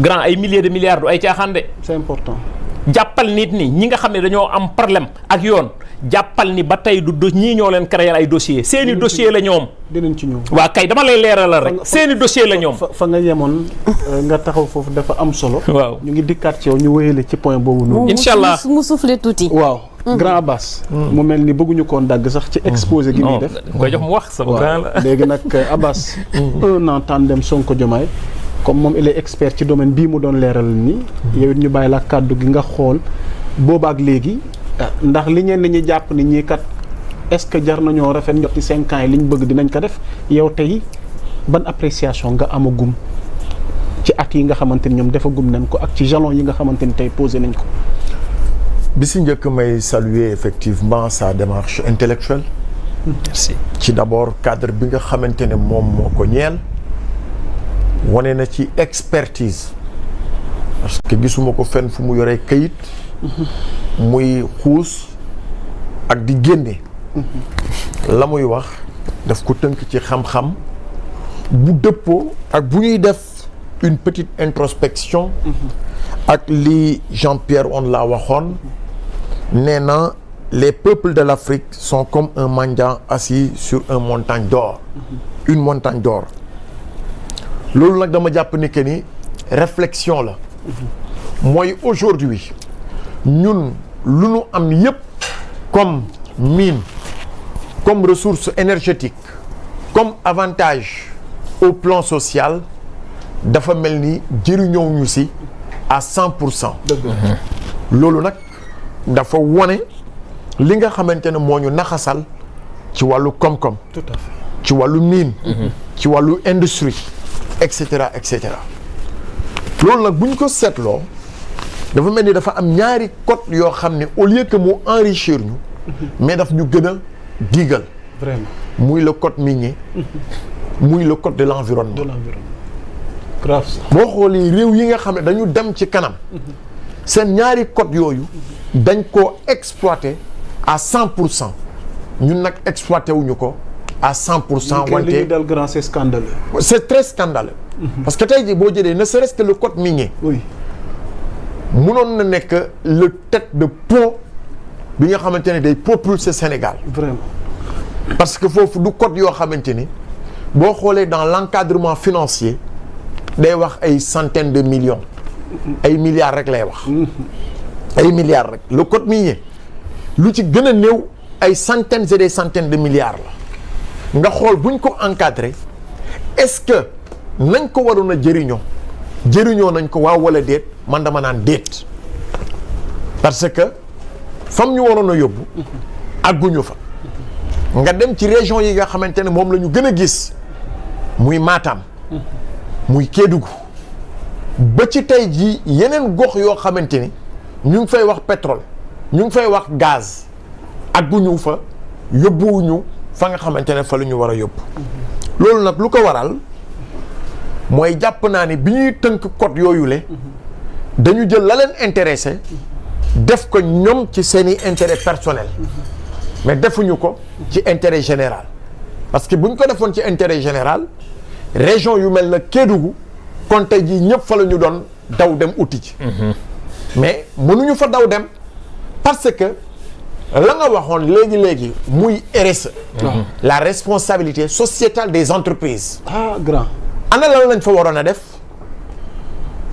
grand ay milliers de milliards du ay caaxaan de. c'est important. jàppal nit ni ñi nga xam ne dañoo am problème ak yoon jàppal ni ba tey du ñii ñoo leen créer ay dossiers seeni dossier la ñoom. dinañ ci ñëw. waa kay dama lay leeralal rek seeni dossier la ñoom. fa nga yemoon nga taxaw foofu dafa am solo. waaw ñu ngi dikkaat ci yow ñu wéyale ci point boobu noonu. incha allah mu soufflé tuuti. waaw. grand Abbas. mu mel ni bëgguñu koon dagg sax ci exposé gi muy def. koy jox mu wax sama grand la. léegi nag Abbas. un an tandem Sonko Diomaye comme moom il est expert ci domaine bii mu doon leeral nii. yow it ñu bàyyi la kàddu gi nga xool boobaak léegi ndax li ñeen ñi jàpp ni ñii kat est-ce que jar nañoo rafet njot ci 5 ans yi li ñu bëgg dinañ ko def yow tey ban appréciation nga amagum ci at yi nga xamante ni ñoom defagum nañ ko ak ci jalon yi nga xamante ni tey posé nañ ko. bi si njëkk may saluer effectivement sa démarche intellectuelle. merci. ci d'abord cadre bi nga xamante ne moom moo ko ñeel wane na ci expertise parce que gisuma ko fenn fu mu yoree kayit muy xuus ak di génne la muy wax daf ko tënk ci xam-xam bu dëppoo ak bu ñuy def une petite introspection ak li Jean-Pierre on l'a waxoon nee na les peuples de l'Afrique sont comme un mendiant assis sur une montagne d'or une montagne d'or loolu nag dama jàpp ni que ni réflexion la mooy aujourd'hui ñun lu nu am yépp comme mine comme ressource énergétique comme avantage au plan social dafa mel ni jëriñoo ñu si à 100%. loolu nag dafa wone li nga xamante ne moo ñu naxasal ci wàllu koom-koom. tout à fait ci wàllu mine. ci wàllu industrie et cetera et cetera. loolu nag bu ñu ko seetloo dafa mel ni dafa am ñaari code yoo xam ne au lieu que mu enrichir ñu. mais daf ñu gën a diigal. vraiment muy le code minier. muy le code de l'environnement. de l'environnement. grave ça. boo xoolee réew yi nga xam ne dañu dem ci kanam. seen ñaari code yooyu. dañ koo exploiter à 100%. ñun nag exploité wuñu ko à 100%. li ñuy dal grand c'est scandaleux. c'est très scandaleux. parce que tey jii boo jëlee ne serait-ce que le code minier. oui. mënoon na nekk le tête de pont bi nga xamante ne day propulser Sénégal. vraiment. parce que foofu du code yoo xamante ni boo xoolee dans l'encadrement financier day wax ay centaines de millions. ay milliards rek lay wax. ay milliards rek le code minier lu ci gën a néew ay centaines et des centaines de milliards la nga xool buñ ko encadrer est-ce que nañ ko waroon a jëriñoo nañ ko waaw wala déet man dama naan déet parce que fam ñu waroon a yóbbu àgguñu fa nga dem ci région yi nga xamante ne moom la ñu gën a gis muy Matam muy Kédougou ba ci tey jii yeneen gox yoo xamante ni ñu ngi fay wax pétrole ñu ngi fay wax gaz àgguñu fa yóbbuwuñu fa nga xamante ne fa la ñu war a yóbbu loolu nag lu ko waral mooy jàpp naa ni bi ñuy tënk code yooyu le dañu jël la leen intéressé def ko ñoom ci seeni intérêt personnel mais defuñu ko ci intérêt général parce que bu ñu ko defoon ci intérêt général région yu mel na Kédougou kon tey jii ñëpp fa la ñu doon daw dem uti ci mais mënuñu fa daw dem parce que la nga waxoon léegi muy RSE la responsabilité sociétale des entreprises ah grand. ana lan lañ fa waroon a def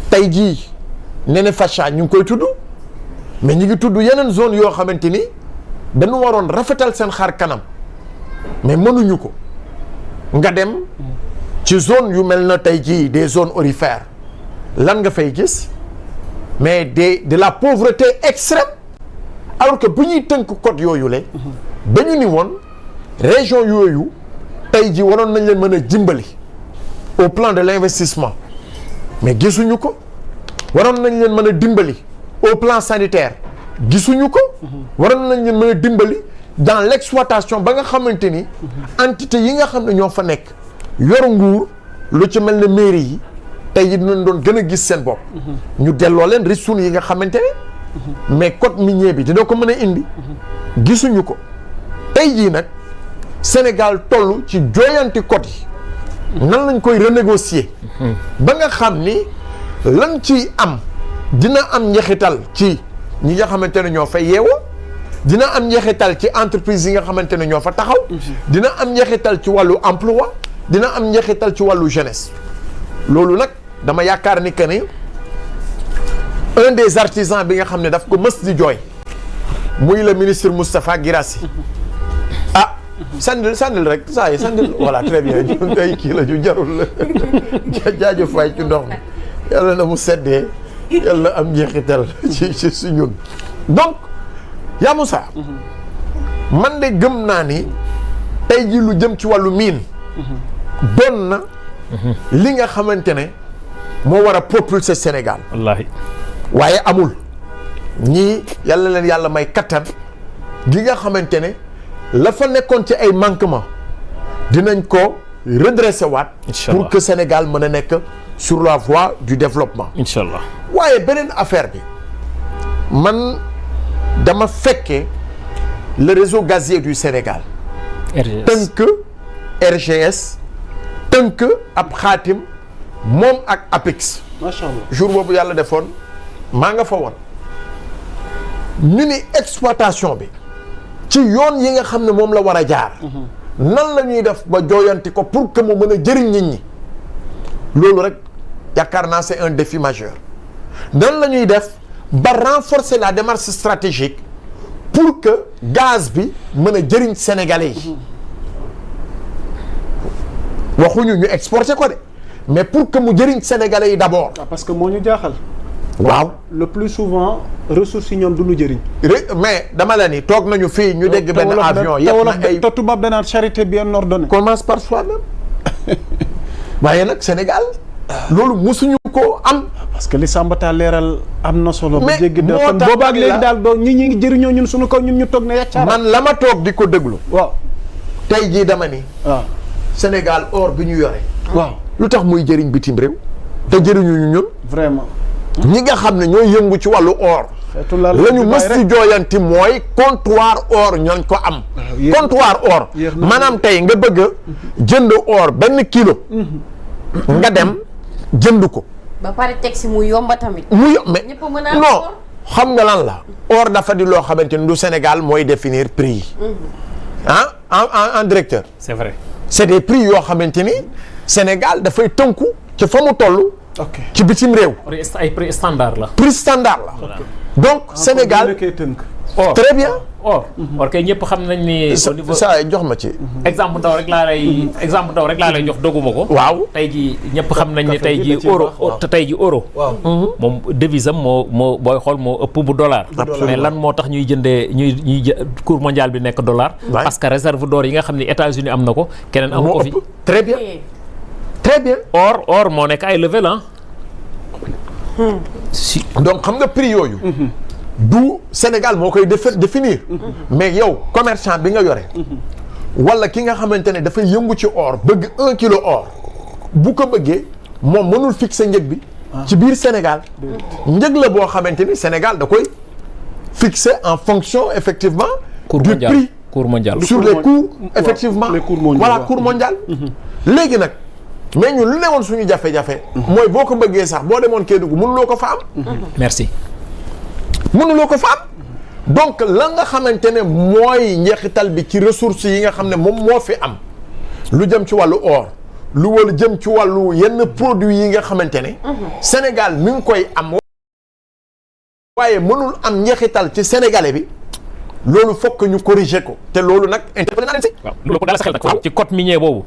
tey jii Néné Facha ñu ngi koy tudd mais ñu ngi tudd yeneen zone yoo xamante ni dañu waroon rafetal seen xar kanam mais mënuñu ko nga dem ci zone yu mel na tey jii des zones aurifères lan nga fay gis mais de la pauvreté extrême alors que bu ñuy tënk code yooyu le dañu ni woon région yooyu tey jii waroon nañ leen mën a dimbali au plan de l'investissement mais gisuñu ko waroon nañ leen mën a dimbali au plan sanitaire gisuñu ko waroon nañ leen mën a dimbali dans l'exploitation ba nga xamante ni entité yi nga xam ne ñoo fa nekk yor nguur lu ci mel ne mairie yi tey jii dinañ doon gën a gis seen bopp ñu delloo leen ressources yi nga xamante ne mais code minier bi dina ko mën a indi gisuñu ko tey jii nag Sénégal toll ci jooyanti code yi nan lañ koy renégocier ba nga xam ni lan ci am dina am njeexital ci ñi nga xamante ne ñoo fay yeewoo dina am njeexital ci entreprise yi nga xamante ne ñoo fa taxaw dina am njeexital ci wàllu emploi dina am njeexital ci wàllu jeunesse loolu nag dama yaakaar ni que ni un des artisans bi nga xam ne daf ko mës di jooy muy le ministre Moustapha Guirassy ah sandil rek saa yi sandil voilà très bien ay kii la ñu jarul la jaajëf waay ci ndox mi yàlla na mu seddee yàlla am njeexital ci su ñun donc yaa Moussa man de gëm naa ni tey ji lu jëm ci wàllu miin doon na li nga xamante ne moo war a propulser Sénégal wallaahi waaye amul ñii yàlla leen yàlla may kattan gi nga xamante ne la fa nekkoon ci ay manquement dinañ ko redresser waat Inch'Allah. pour que Sénégal mën a nekk sur la voie du développement incha allah waaye beneen affaire bi man dama fekkee le réseau gazier du Sénégal RGS tënk RGS tënk ab xaatim moom ak APIX macha allah. jour boobu yàlla defoon maa nga fa woon ñu ni exploitation bi ci yoon yi nga xam ne moom la war a jaar nan la ñuy def ba jooyanti ko pour que mu mën a jëriñ nit ñi loolu rek yaakaar naa c'est un défi majeur nan la ñuy def ba renforcer la démarche stratégique pour que gaz bi mën a jëriñ Sénégalais yi waxuñu ñu exporter ko de mais pour que mu jëriñ Sénégalais yi d'abord Ah, parce que moo ñu jaaxal. waaw le plus souvent ressources yi ñoom du ñu jëriñ. mais dama la ni toog nañu fii ñu dégg benn avion yëpp na ay te tubaab danaan charité bien ordonnée. commence par soi-même waaye nag Sénégal loolu musuñu ko am parce que li Sambata leeral am na solo. Mais bu jéggi moo kon tax boobaak la- léegi daal doo ñi ngi jëriñoo ñun suñu kaw ñun ñu toog ne yàccaara. man la ma toog di ko déglu waaw tey jii dama ni waaw Sénégal or bi ñu yore waaw lu tax muy jëriñ bitim réew te jëriñuñu ñun vraiment. ñi nga xam ne ñooy yëngu ci wàllu or xeetu la la ñu mës di jooyanti mooy comptoir or ñooñ ko am yéex- comptoir or yéex na- maanaam tey nga bëgg a jënd or benn kilo nga dem jënd ko ba pare teg si mu yomba tamit. muy mais ñëpp mën a am non or. xam nga lan la or dafa di loo xamante ni du Sénégal mooy définir prix yi ah en directeur c'est vrai c'est des prix yoo xamante ni Sénégal dafay tënku ci fa mu toll ok ci bitim réew ay prix standard la prix standard la donc Sénégal nekkee tënk. or très bien or or kay ñëpp xam nañ ni au niveau saa jox ma ci exemple ndaw rek laa lay jox doguma ko waaw tey ji ñëpp xam nañ ni café tey gi ji da ci euro baax, waaw. te tey ji euro moom devise am moo booy xool moo ëpp bu dollar mais lan moo tax ñuy jëndee cours mondial bi nekk dollar Ouais. parce que réserve d'or yi nga xam ne États-Unis am na ko keneen amu moo ko fi ëpp très bien Eh, très bien or moo nekk ay level ah si donc xam nga prix yooyu du Sénégal moo koy définir mais yow commerçant bi nga yore wala ki nga xamante ne dafay yëngu ci or bëgg 1 kilo or bu ko bëggee moom mënul fixer njëg bi ci biir Sénégal njëg la boo xamante ni Sénégal da koy fixer en fonction effectivement cours du mondial prix cours mondial sur les cours effectivement les cours mondiaux, voilà waaw. cours mondial léegi nag mais ñun lu ne woon suñu jafe-jafe mooy boo ko bëggee sax boo demoon Kédougou mënuloo ko fa am merci mënuloo ko fa am donc la nga xamante ne mooy njeexital bi ci ressources yi nga xam ne moom moo fi am lu jëm ci wàllu or lu wala jëm ci wàllu yenn produits yi nga xamante ne Sénégal mi ngi koy am waaye mënul am njeexital ci sénégalais bi loolu fokk ñu corriger ko te loolu nag interpellé naa leen si waaw loolu ko daal sa xel nag ci code minier boobu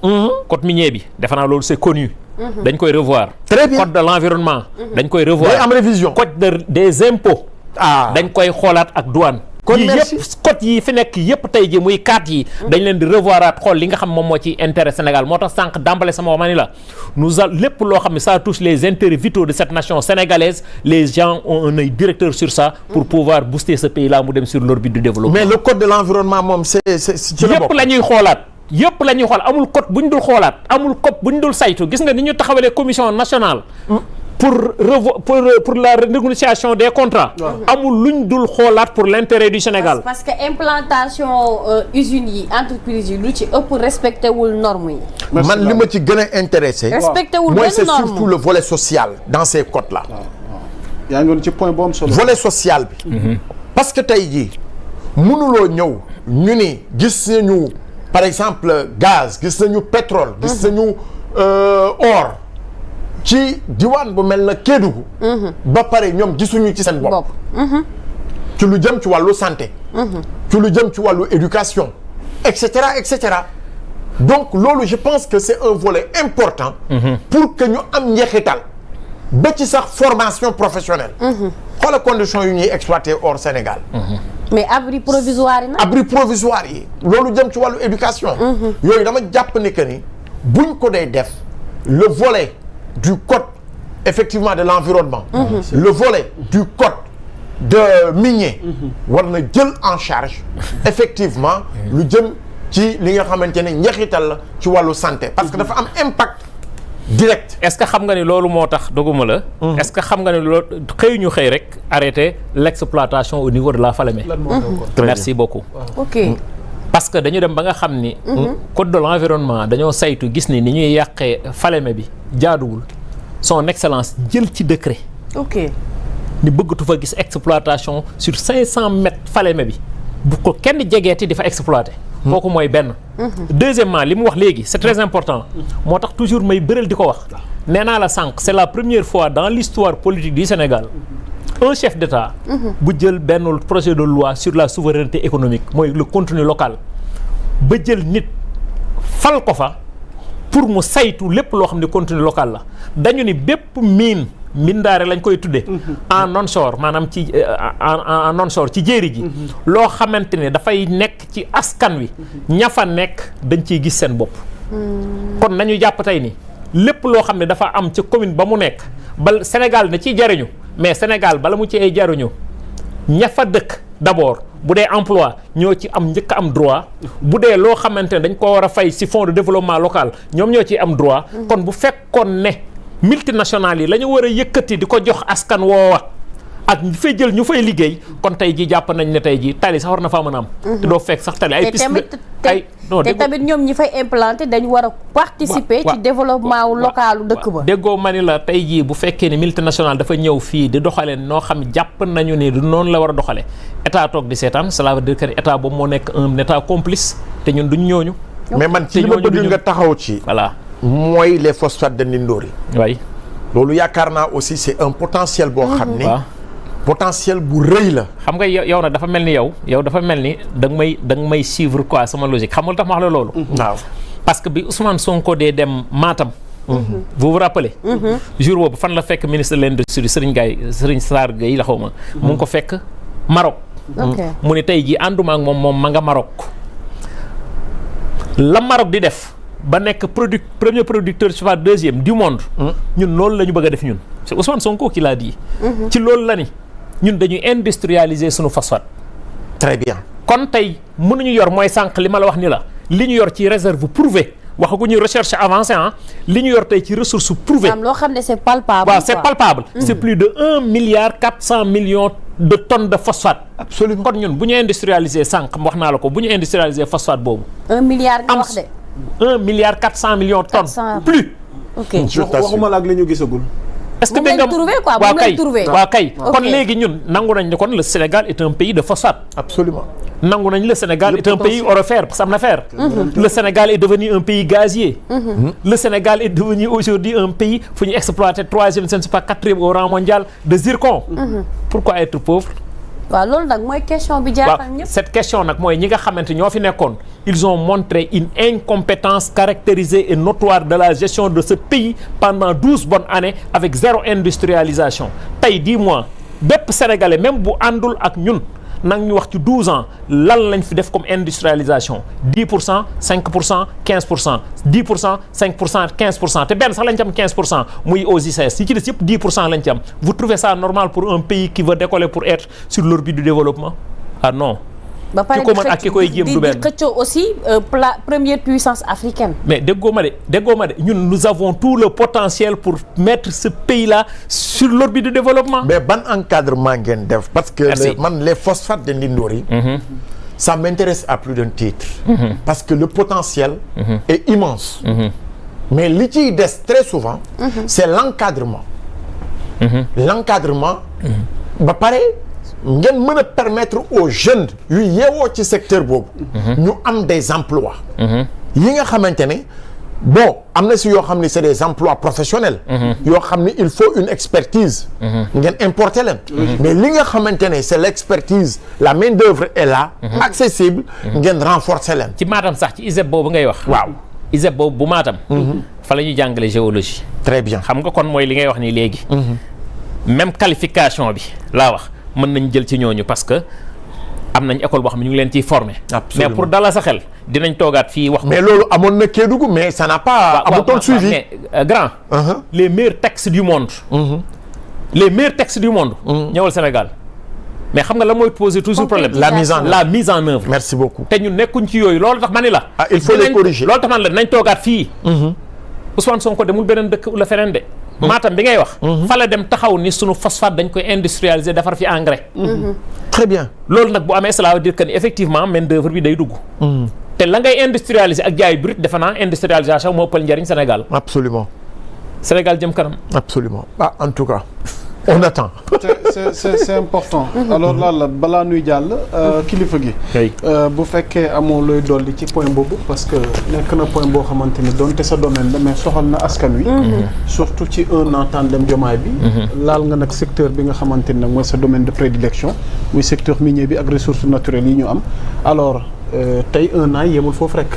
code minier bi defe naa loolu c'est connu dañ koy revoir Très bien. code de l'environnement dañ koy day revoir am révision code des impôts dañ koy xoolaat ak douane Kon yii merci. yëpp code yi fi nekk yëpp tey ji muy 4 yi dañ leen di revoiraat xool li nga xam moom moo ci intérêt Sénégal moo tax sànq dàmbale sama wax ma ni la lépp loo xam ne ça touche les intérêts vitaux de cette nation sénégalaise les gens ont un œil directeur sur ça pour pouvoir booster ce pays là mu dem sur l'orbite du développement mais le code de l'environnement moom c'est ci la yëpp bokk la ñuy xoolaat yëpp la ñuy xool amul code bu ñu dul xoolaat amul code bu ñu dul saytu gis nga ni ñu taxawalee commission nationale pour la renégociation des contrats. amul luñ dul xoolaat pour l'intérêt du Sénégal. parce que implantation usines yi entreprises yi lu ci ëpp respecté wul normes yi. man li ma ci gën a intéressé. respecté wul mooy benn c'est norme surtout le volet social dans ces codes là. yaa ngi woon ci point bu am solo. volet social bi. parce que tey jii mënuloo ñëw ñu ni gis nañu par exemple gaz gis nañu pétrole. gis nañu or. ci diwaan bu mel na Kédougou. ba pare ñoom gisuñu ci seen bopp. ci lu jëm ci wàllu santé. ci lu jëm ci wàllu éducation. et cetera et cetera. donc loolu je pense que c'est un volet important. pour que ñu am njeexital. ba ci sax formation professionnelle. xoola conditions yu ñuy exploiter hors Sénégal. mais abri provisoire yi nag. abri provisoire yi. loolu jëm ci wàllu éducation. yooyu dama jàpp ni que ni buñ ko dee def le volet. du code effectivement de l'environnement. Le volet du code de minier. war na jël en charge effectivement lu jëm ci li nga xamante ne njeexital la ci wàllu santé parce que dafa am impact direct. est-ce que xam nga ni loolu moo tax doguma la. est-ce que xam nga ni loolu xëy ñu xëy rek arrêter l'exploitation au niveau de la Falémé. merci beaucoup. ok. parce que dañu dem ba nga xam ni. code de l'environnement dañoo saytu gis ni ñuy yàqee Falémé bi jaaduwul son excellence jël ci décret. ok. ni bëggatu fa gis exploitation sur 500 mètres Falémé bi bu ko kenn jegeeti di fa exploiter. kooku mooy benn. deuxièmement li mu wax léegi c'est très important. moo tax toujours may bëral di ko wax. nee naa la sànq c'est la première fois dans l'histoire politique du Sénégal. un chef d'État bu jël benn projet de loi sur la souveraineté économique mooy le contenu local ba jël nit fal ko fa pour mu saytu lépp loo xam ne contenu local la dañu ni bépp mindaare lañ koy tuddee en onshore maanaam ci en onshore ci jéeri ji loo xamante ne dafay nekk ci askan wi ña fa nekk dañ ciy gis seen bopp kon nañu jàpp tey ni lépp loo xam ne dafa am ca commune ba mu nekk ba Sénégal na ciy jariñu mais Sénégal bala mu ci ay jariñu ña fa dëkk d'abord bu dee emploi ñoo ci am njëkk am droit bu dee loo xamante ne dañ ko war a fay ci fonds de développement local ñoom ñoo ciy am droit kon bu fekkoon ne multinationales yi la ñu war a yëkkati di ko jox askan woowa ak ñu fay jël ñu fay liggéey kon tey ji jàpp nañ ne tey ji tali sax war na faa mën a am te doo fekk sax tali ay piste ay non te tamit ñoom ñi fay implanter dañu war a participer ci développement wu localu dëkk ba déggoo ma ni la tey jii bu fekkee ne multinationale dafa ñëw fii di doxalee noo xam jàpp nañu ni du noonu la war a doxalee état toog di seetaan cela veut dire que état boobu moo nekk un état complice te ñun duñ ñooñu mais man ci li ma bëgg nga taxaw ci voilà mooy les phosphates de Ndindoori waay loolu yaakaar naa aussi c'est un potentiel boo xam ni potentiel bu rëy la. xam nga yow nag dafa mel ni yow dafa mel ni da nga may suivre quoi sama logique xam nga lu tax ma wax la loolu. waaw parce que bi Ousmane Sonko dee dem Matam. vous vous rappelez. jour boobu fan la fekk ministre de l'industrie Serigne Sarr Gueye la xaw ma. mu ngi ko fekk Maroc. mu ne tey jii ànduma ak moom ma nga Maroc. la Maroc di def ba nekk premier producteur soit deuxième du monde. ñun loolu la ñu bëgg a def ñun. c'est Ousmane Sonko qui l'a dit. ci loolu la ni. ñun dañuy industrialiser suñu phosphate. très bien kon tey mënuñu yor mooy sànq li ma la wax ni la li ñu yor ci réserve prouvée waxaguñu recherche avancée li ñu yor tey ci ressource prouvée. am loo xam ne c'est palpable. waaw c'est palpable. c'est plus de 1,4 milliard de tonnes de phosphate. absolument kon ñun bu ñu industrialiser sànq wax naa la ko bu ñu industrialiser phosphate boobu. 1 milliard nga wax de. 1,4 milliard de tonnes. plus. ok waxuma la ak li ñu gisagul. est-ce que moom lañ trouvé quoi moom lañ trouvé waaw kay kon léegi ñun nangu nañ ne kon le Sénégal est un pays de phosphate. absolument nangu nañ le Sénégal est un pays aurifère parce que am na fer. le Sénégal est devenu un pays gazier. le Sénégal est devenu aujourd'hui un pays fu ñu exploiter 3e je ne sais pas 4e au rang mondial de zircon. pourquoi être pauvre. waaw loolu nag mooy question bi jaaxal ñëpp. cette question nag mooy ñi nga xamante ñoo fi nekkoon ils ont montré une incompétence caractérisée et notoire de la gestion de ce pays pendant 12 bonnes années avec zéro industrialisation tey dis-moi bépp sénégalais même bu àndul ak ñun nag ñu wax ci 12 ans lan lañ fi def comme industrialisation 10% 5% 15% 10% 5% 15% te benn sax lañ ci am 15% muy aux ICS yi ci des yëpp 10% lañ ci am vous trouvez ça normal pour un pays qui veut décoller pour être sur l'orbite du développement ah non ba pare ki ko mën ak ki koy jéem du benn di xëccoo aussi première puissance africaine. mais déggoo ma de ñun nous avons tout le potentiel pour mettre ce pays-là sur l'orbite du développement. mais ban encadrement ngeen def parce que les phosphates de Ndindory ça m'intéresse à plus d'un titre parce que le potentiel est immense mais li ciy des très souvent c'est l'encadrement ba pare ngeen mën a permettre aux jeunes yu yeewoo ci secteur boobu ñu am des emplois yi nga xamante ne bon am na si yoo xam ne c'est des emplois professionnels yoo xam ne il faut une expertise ngeen importer leen mais li nga xamante ne c'est l'expertise la main d'œuvre est là accessible ngeen renforcer leen ci Matam sax ci ISEP boobu ngay wax waaw ISEP boobu bu Matam fa la ñuy jàngale géologie très bien xam nga kon mooy li ngay wax nii léegi même qualification bi laa wax mën nañ jël ci ñooñu parce que am nañ école boo xam ne ñu ngi leen ciy former. Absolument. mais pour dalal sa xel dinañ toogaat fii wax. mais loolu amoon na Kédougou mais ça n'a pas amutoon suivi mais grand. Les meilleurs textes du monde. Les meilleurs textes du monde. ñëwal Sénégal mais xam nga la mooy poser toujours problème. la mise en œuvre. merci beaucoup. te ñun nekkuñ ci yooyu loolu tax ma ni la. il faut les corriger loolu tax man la nañ toogaat fii. Ousmane Sonko demul beneen dëkk wala feneen de. Matam bi ngay wax. fa la dem taxaw ni sunu phosphate dañ koy industrialiser defar fi engrais. très bien loolu nag bu amee cela veut dire que ni effectivement main d'œuvre bi day dugg. te la ngay industrialiser ak jaay brut defe naa industrialisation moo ëppal njëriñ Sénégal. absolument Sénégal jëm kanam. absolument en tout cas on attend. c'est important. alors la balaa nuy jàll kilifa gi. bu fekkee amoo looy dolli ci point boobu parce que nekk na point boo xamante ni donte sa domaine la mais soxal na askan wi. surtout ci un an tandem Diomaye bi. laal nga nag secteur bi nga xamante ni nag mooy sa domaine de prédilection muy secteur minier bi ak ressources naturelles yi ñu am alors tey un an yemul foofu rek.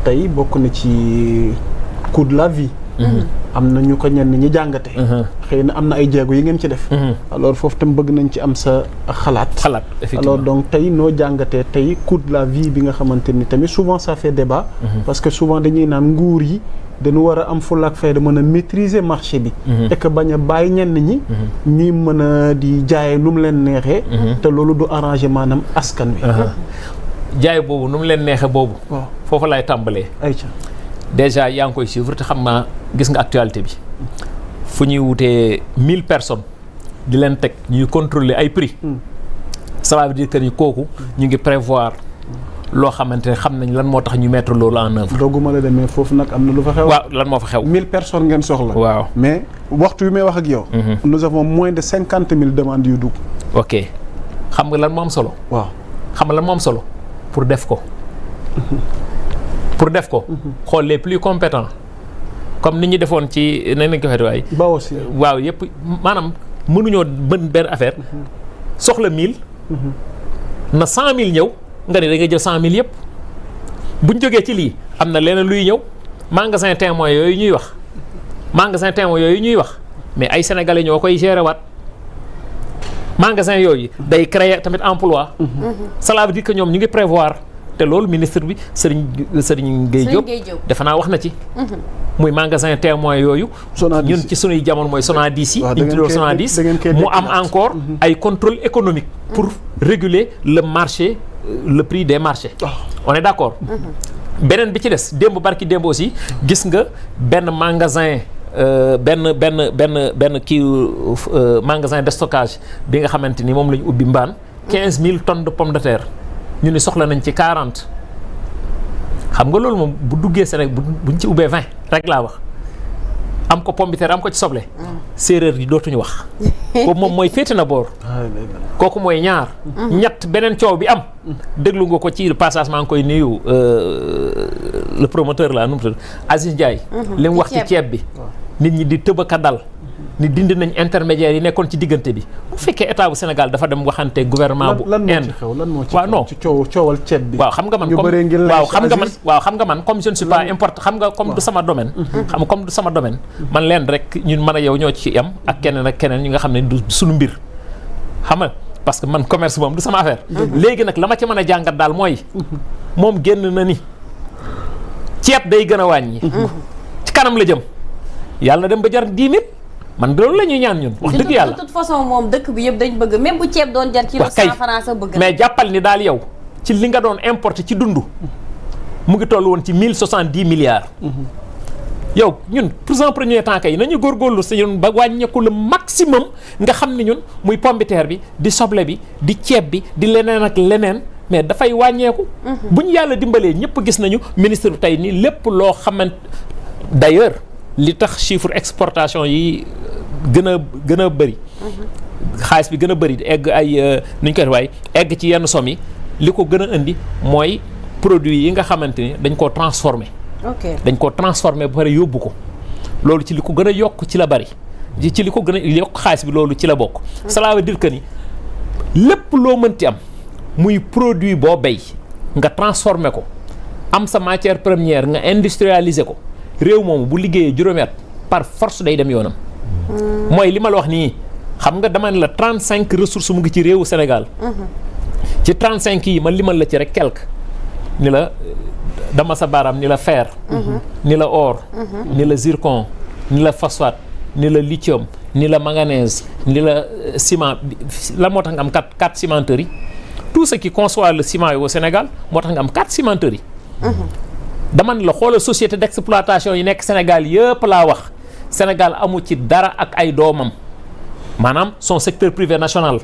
tey bokk na ci coût de la vie. am na ñu ko ñenn ñi jàngate. xëy na am na ay jéego yi ngeen ci def. alors foofu tam bëgg nañ ci am sa xalaat. effectivement alors donc tey noo jàngatee tey coût de la vie bi nga xamante ni tamit souvent ça fait débat. parce que souvent dañuy naan nguur yi dañu war a am fulla ak fayda mën a maîtriser marché bi. et que bañ a bàyyi ñenn ñi. ñuy mën a di jaayee nu mu leen neexee. te loolu du arranger maanaam askan wi. jaay boobu nu mu leen neexee boobu. waaw foofu laay tàmbalee. ayca. déjà yaa ngi koy suivre te xam naa gis nga actualité bi fu ñuy wutee 1000 personnes di leen teg ñuy contrôler ay prix. ça veut dire que ni kooku ñu ngi prévoir loo xamante ne xam nañ lan moo tax ñu mettre loolu en œuvre. dogguma la demee foofu nag am na lu fa xew. waaw lan moo fa xew. 1000 personnes ngeen soxla. waaw mais waxtu wi may wax ak yow. nous avons moins de 50 000 demandes yu dugg. ok xam nga lan moo am solo. waaw xam nga lan moo am solo pour def ko. pour def ko. xool les plus compétents comme ni ñu defoon ci nañ lañ ko waxee waay. ba aussi waaw yëpp maanaam mënuñoo mën benn affaire soxla 1000. na 100000 ñëw nga ne da ngay jël 100000 yëpp buñ jógee ci lii am na leneen luy ñëw magasin témoin yooyu ñuy wax mais ay sénégalais ñoo koy gérer waat magasin yooyu day créer tamit emploi. cela veut dire que ñoom ñu ngi prévoir. te loolu ministre bi Serigne Gueye Diop defe naa wax na ci. muy magasin témoin yooyu. ñun ci sunuy jamono mooy Sonadis yi. ñu tuddoo Sonadis mu am encore ay contrôle économique. pour réguler le marché le prix des marchés. on est d'accord. beneen bi ci des démb barki démb aussi gis nga benn magasin benn kii magasin de stockage bi nga xamante ni moom la ñu ubbi mbaan 15000 tonnes de pommes de terre. ñu ni soxla nañ ci 40 xam nga loolu moom bu duggee Sénégal buñ ci ubbee 20 rek laa wax am ko pomme de terre am ko ci soble. séeréer yi dootuñu wax. boobu moom mooy féete na boor. kooku mooy ñaar. ñett beneen coow bi am. déglu nga ko ci passage maa ngi koy nuyu le promoteur la nu mu tudd Aziz Ndiaye. li mu wax ci ceeb bi. nit ñi di tëbaka dal. ni dindi nañ intermédiaire yi nekkoon ci diggante bi bu fekkee état bu Sénégal dafa dem waxante gouvernement bu Inde waaw non ci coowal ceeb bi waaw xam nga man comme je ne suis pas importe xam nga comme du sama domaine comme du sama domaine man leen rek ñun mën a yow ñoo ci yam ak keneen ak keneen ñi nga xam ne du suñu mbir xam nga parce que man commerce moom du sama affaire léegi nag la ma ci mën a jàngat daal mooy moom génn na ni ceeb day gën a wàññi ci kanam la jëm yàlla na dem ba jar 10 000 man loolu la ñuy ñaan ñun wax dëgg yàlla. de toute façon moom dëkk bi yëpp dañ bëgg même bu ceeb doon jar kilo 100 francs sa bëgg. mais jàppal ni daal yow ci li nga doon importer ci dund mu ngi toll woon ci 1070 milliards. yow ñun pour un premier temps kay nañu góorgóorlu si ñun ba wàññeeku le maximum nga xam ni ñun muy pomme de terre bi di soble bi di ceeb bi di leneen ak leneen mais dafay wàññeeku. bu ñu yàlla dimbalee ñëpp gis nañu ministre bi tey nii lépp loo xamante d'ailleurs li tax chiffre exportation yi gën a bëri. xaalis bi gën a bëri egg ay nu ñu koy waaye egg ci yenn somme yi li ko gën a indi mooy produits yi nga xamante ni dañ koo transformé. dañ ko transformé ba pare yóbbu ko loolu ci li ko gën a yokk ci la bari ci li ko gën a yokk xaalis bi loolu ci la bokk. cela veut dire que ni lépp loo mënti am muy produit boo bay nga transformé ko am sa matière première nga industrialiser ko réew moomu bu liggéeyee juróomi at par force day dem yoonam. mooy li ma la wax nii xam nga dama ne la 35 ressources mu ngi ci réewu Sénégal. ci 35 yi ma limal la ci rek quelque ni la. dama sa baaraam ni la fer ni la or ni la zircon ni la phosphate ni la lithium ni la manganèse ni la ciment la moo tax nga am quatre cimenteries tout ce qui conçoit le ciment au Sénégal moo tax nga am 4 cimenteries dama ne la xoolal société d'exploitation yi nekk Sénégal yëpp laa wax Sénégal amu ci dara ak ay doomam maanaam son secteur privé national.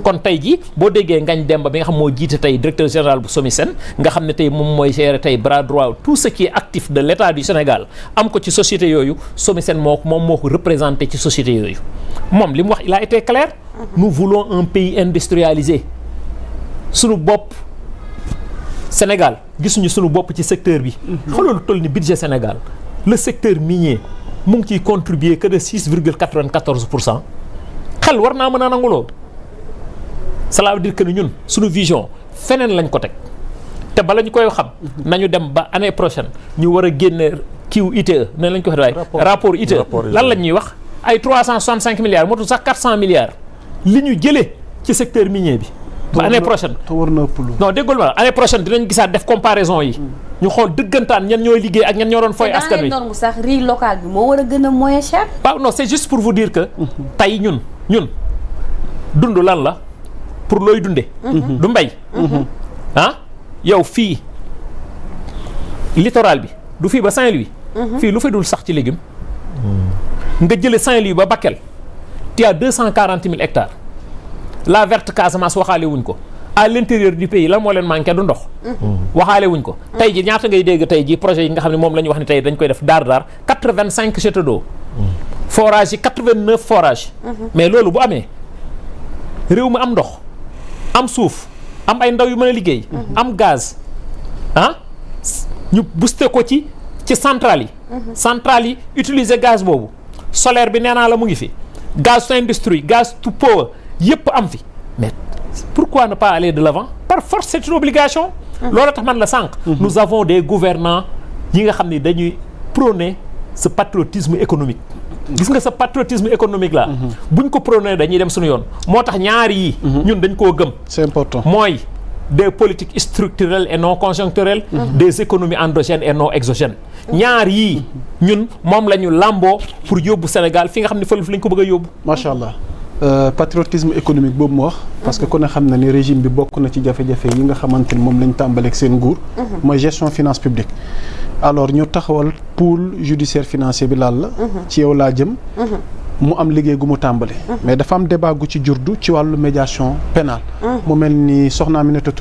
kon tey jii boo déggee Ngagne Demba bi nga xam moo jiite tey directeur général bu SOMISEN nga xam ne tey moom mooy gérer tey bras droit tout ce qui est actif de l'État du Sénégal am ko ci société yooyu SOMISEN moom moo ko représenté ci société yooyu moom li mu wax il a été clair. nous voulons un pays industrialisé sunu bopp Sénégal gisuñu sunu bopp ci secteur bi. xoolal lu toll ni budget Sénégal le secteur minier mu ngi ciy contribuer que de 6,94%. xel war naa mën a nangu loolu cela veut dire que ñun suñu vision feneen lañ ko teg te bala ñu koy xam nañu dem ba année prochaine ñu war a génne kiiw ITE ne lañ ko waxee waaye rapport ITE lan lañ ñuy wax ay 365 milliards motul sax 400 milliards li ñu jëlee ci secteur minier bi ba année prochaine te war na ëpp non déggul ma année prochaine dinañ gisaat def comparaison yi ñu xool dëggantaan ñan ñooy liggéey ak ñan ñoo doon fooy askan wi dans les normes sax riz local bi moo war a gën a moins cher. waaw non c'est juste pour vous dire que tey ñun dund lan la pour looy dunde du mbay ah yow fii littoral bi du fii ba Saint-Louis fii lu fa dul sax ci légume nga jële Saint-Louis ba Bakel tu as 240 000 hectares la verte Casamance waxaale wuñ ko à l'intérieur du pays lan moo leen manqué du ndox waxaale wuñ ko tey ji ñaata ngay dégg tey ji projet yi nga xam ne moom la ñu wax ne tey dañ koy def daar 85 châteaux d'eau forage yi 89 forage mais loolu bu amee réew mi am ndox am suuf am ay ndaw yu mën a liggéey am gaz ah ñu booster ko ci centrale yi utiliser gaz boobu solaire bi nee naa la mu ngi fi gaz to industrie gaz to power yëpp am fi mais pourquoi ne pas aller de l'avant par force c'est une obligation loolu tax man la sànq nous avons des gouvernants yi nga xam ne dañuy prôner ce patriotisme économique gis nga sa patriotisme économique là buñ ko prôner dañuy dem suñu yoon moo tax ñaari yi ñun dañ koo gëm c'est important mooy des politiques structurelles et non conjoncturelles des économies endogènes et non exogènes ñaar yii ñun moom la ñu làmboo pour yóbbu Sénégal fi nga xam ne fële fi lañ ko bëgg a yóbbu macha allah patriotisme économique boobu mu wax parce que ku ne xam na ni régime bi bokk na ci jafe-jafe yi nga xamante ni moom lañ tàmbaleeg seen nguur mooy gestion finance publique alors ñu taxawal pool judiciaire financier bi laal la ci yow laa jëm mu am liggéey gu mu tàmbale mais dafa am débat gu ci jurdu ci wàllu médiation pénale mu mel ni soxna Aminata